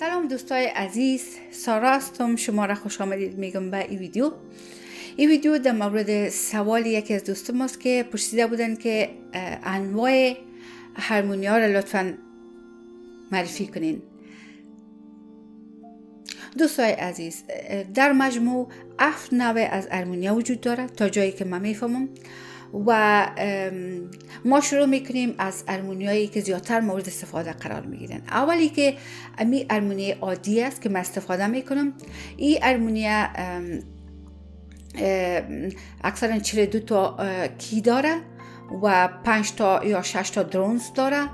سلام دوستای عزیز، سارا هستم. شما را خوش آمدید میگم به این ویدیو در مورد سوال یکی از دوستم است که پرسیده بودن که انواع هارمونیا را لطفاً معرفی کنین. دوستای عزیز، در مجموع 7 نوع از هارمونیا وجود داره تا جایی که من میفهمم و ما شروع میکنیم از هارمونیایی که زیادتر مورد استفاده قرار میگیرن. اولی که امی هارمونی عادی است که من استفاده میکنم. این هارمونیا اکثرا 42 تا کی داره و 5 تا یا 6 تا درونز داره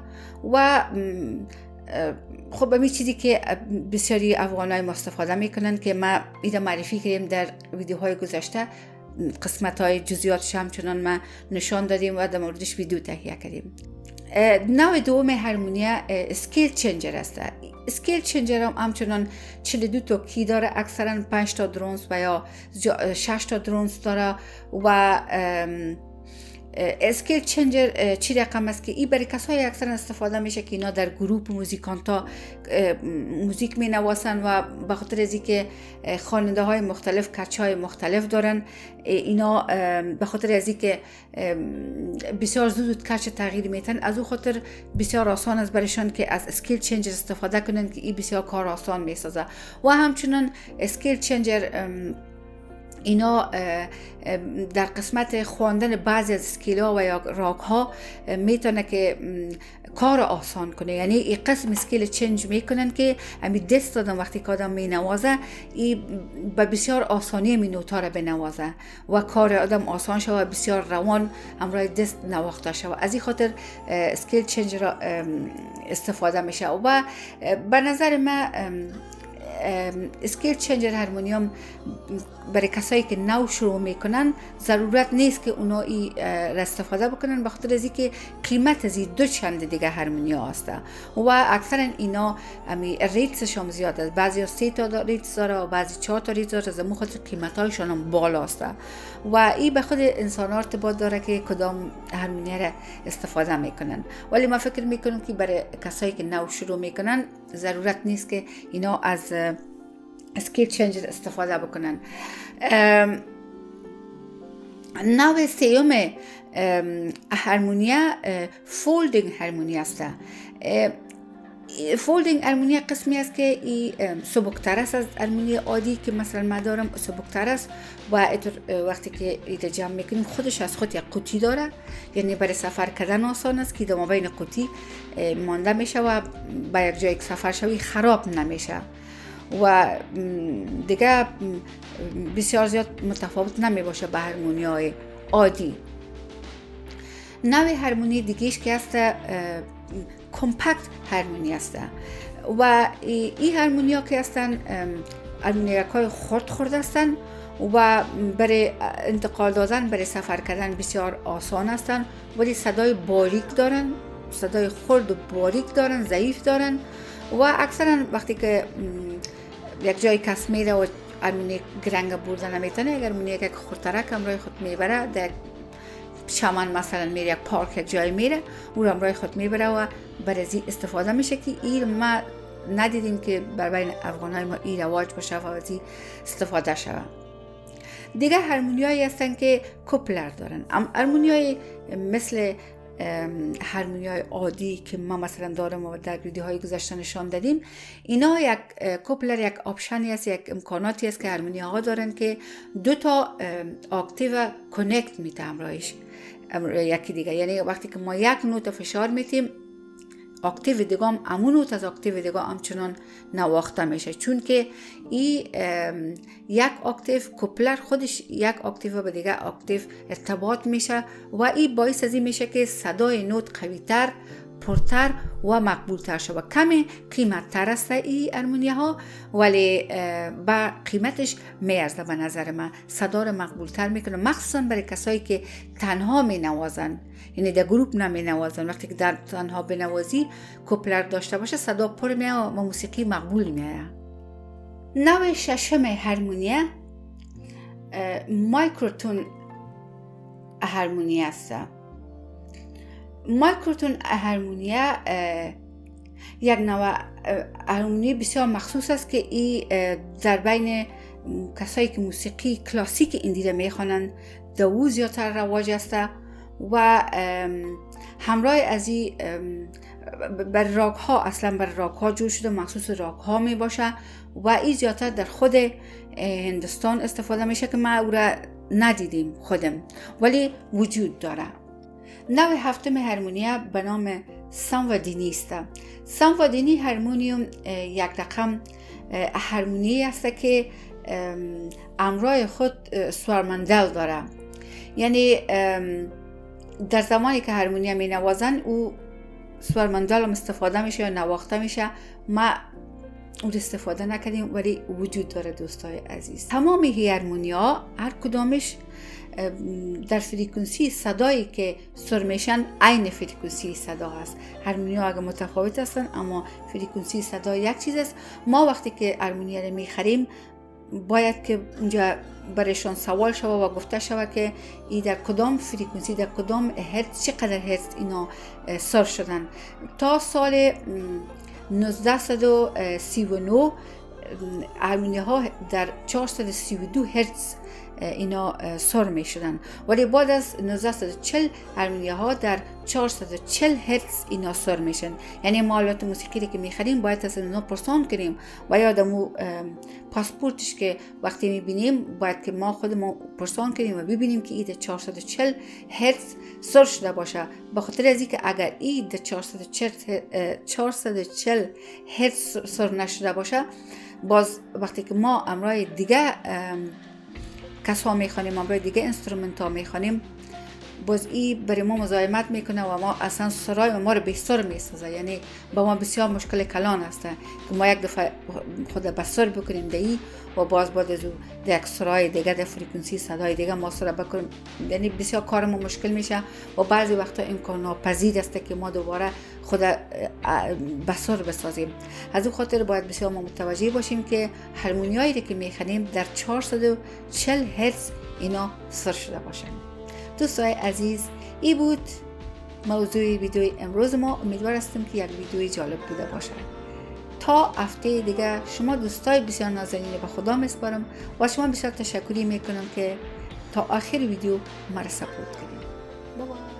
و خب همین چیزی که بسیاری افغانای ما استفاده میکنن که ما ایده معرفی کردیم در ویدیوهای گذشته، قسمت های جزئیاتش همچنان ما نشان دادیم و در موردش ویدیو تهیه کردیم. نوع دوم هارمونیا اسکیل چنجر است. اسکیل چنجر هم همچنان 42 تا کی داره، اکثرا 5 تا درونز و یا 6 تا درونز داره و اسکیل چنجر چی رقم است که این برای کسایی اکثرا استفاده میشه که اینا در گروپ موزیکانتا موزیک می نواسن و به خاطر از اینکه خواننده های مختلف کچه های مختلف دارن، اینا به خاطر از اینکه بسیار زود کچه تغییر میتن، از او خاطر بسیار آسان است برایشان که از اسکیل چنجر استفاده کنن که این بسیار کار آسان میسازه. و همچنان اسکیل چنجر اینا در قسمت خواندن بعضی از اسکیل‌ها و یا راگ‌ها میتونه که کار آسان کنه. یعنی این قسم اسکیل چنج میکنن که امی دست دادن وقتی که آدم مینوازه این به بسیار آسانی می نوتا را بنوازه و کار آدم آسان شد و بسیار روان همراه دست نواخته شد. از این خاطر اسکیل چنج را استفاده میشه و به نظر من اسکیل چنجر هارمونیوم برای کسایی که نو شروع میکنن ضرورت نیست که اونا ای را استفاده بکنن، بخاطر از اینکه قیمت از دو چند دیگه هارمونیا است و اکثرا اینا امی ریتسش هم زیاد است. بعضی 3 تا ریتس داره و بعضی 4 تا ریتس داره، از اون خاطر قیمتایشان هم بالا است و این به خود انسان ارتباط داره که کدام هارمونیا را استفاده میکنن. ولی من فکر میکنم که برای کسایی که نو شروع میکنن ضرورت نیست که اینا از اسکیل چنجر استفاده بکنن. نوع سیوم هارمونیا فولدینگ هارمونیا است. فولدینگ هارمونیا قسمی است که سبکتر است از هارمونیا عادی که مثلا ما دارم، سبکتر است و وقتی که ایده جمع میکنیم خودش از خود یک قوطی داره، یعنی برای سفر کردن آسان است که در بین قوطی مانده میشه و با یک جای سفر شوی خراب نمیشه و دیگه بسیار زیاد متفاوت نمی باشه با هارمونیای عادی. نوع هارمونی دیگهش که است کمپکت هارمونی است و این هارمونیا که هستن هارمونیاهای خرد هستن و برای انتقال دادن برای سفر کردن بسیار آسان هستن، ولی صدای باریک دارن، صدای خرد و باریک دارن، ضعیف دارن و اکثرا وقتی که یک جای کس میره و هارمونی گرنگ بردن نمیتونه، اگر هارمونی یک خردترک همراه خود میبره، در چمن مثلا میره یک پارک یک جای میره او را همراه خود میبره و برای استفاده میشه که این ما ندیدیم که بر بین افغانای ما این رواج باشه و از استفاده شود. دیگه هارمونیایی هستن که کوپلر دارن. هارمونیای مثل هارمونیای عادی که ما مثلا دارم و در ویدیوهای گذشته نشان دادیم، اینا یک کوپلر یک آپشنی است، یک امکاناتی است که هارمونیاها دارن که 2 تا اکتیو کانکت میته همراهش یکی دیگه. یعنی وقتی که ما یک نوت فشار میتیم، اکتیو دیگه هم همون نوت از اکتیو دیگه همچنان نواخته میشه، چون که این یک اکتیو کوپلر خودش یک اکتیو به دیگه اکتیو ارتباط میشه و این باعث از این میشه که صدای نوت قویتر، پرتر و مقبولتر شود. کمی قیمتتر است این هارمونیا ها، ولی با قیمتش میارزه. به نظر من صدا رو مقبولتر میکنه، مخصوصا برای کسایی که تنها می نوازن، یعنی در گروپ نمی نوازن. وقتی که در تنها بنوازی کوپلر داشته باشه صدا پر میاد و موسیقی مقبول میاد. نوع ششم هارمونیا مایکروتون هارمونیا است. مایکروتون هارمونیا یک نوع هارمونی بسیار مخصوص است که این در بین کسایی که موسیقی کلاسیک ایندی میخوانند دو زیادتر رواج است و همراه از این بر راگ ها، اصلا بر راگ ها جور شده، مخصوص راگ ها می باشه و این زیادتر در خود هندوستان استفاده میشه که ما او را ندیدیم خودم، ولی وجود داره. نوع هفتم هارمونیا به نام ساموادینی است. ساموادینی هارمونیوم یک رقم هارمونی است که همراه خود سوارمندل داره. یعنی در زمانی که هارمونیا می نوازن او سوارمندل هم استفاده میشه یا نواخته میشه. ما اون استفاده نکردیم ولی وجود داره دوستای عزیز. تمام هارمونیا هر کدامش در فریکونسی صدایی که سر میشن عین فریکونسی صدا هست. هارمونیا اگه متفاوت هستن اما فریکونسی صدا یک چیز است. ما وقتی که هارمونیا رو میخریم باید که اونجا برایشان سوال شود و گفته شود که این در کدام فریکونسی، در کدام هرتز، چقدر هرتز اینا سر شدن. تا سال 1939 هارمونیا ها در 432 هرتز اینا سر می شدن، ولی بعد از 1940 هارمونیا ها در 440 هرتز اینا سر میشن. یعنی ما آلات موسیقی که میخریم باید از اونا پرسان کنیم و یادمو پاسپورتش که وقتی میبینیم باید که ما خودمون پرسان کنیم و ببینیم که این 440 هرتز سر شده باشه. به خاطر از اینکه اگر این 440 هرتز سر نشده باشه، باز وقتی که ما امرای دیگه کسا میخوانیم، امرای دیگه انسترومنت ها میخوانیم، باز این برای ما مزاحمت میکنه و ما اصلا سرای ما رو بسر میسازه. یعنی با ما بسیار مشکل کلان هسته که ما یک دفعه خود بسر بکنیم دهی و باز بعد از در یک سرای دیگه در فریکونسی صدای دیگه ما سر بکنیم. یعنی بسیار کار ما مشکل میشه و بعضی وقتا امکان ناپذیر است که ما دوباره خود بسر بسازیم. از اون خاطر باید بسیار ما متوجه باشیم که هارمونیایی که میخوانیم در 440 هرتز اینا سر شده باشن. دوستای عزیز، این بود موضوع ویدیوی امروز ما. امیدوار هستم که یک ویدیوی جالب بوده باشه. تا هفته دیگه شما دوستای بسیار نازنین به خدا میسپارم و شما بسیار تشکری میکنم که تا آخر ویدیو مرا سپورت کنید. بابا.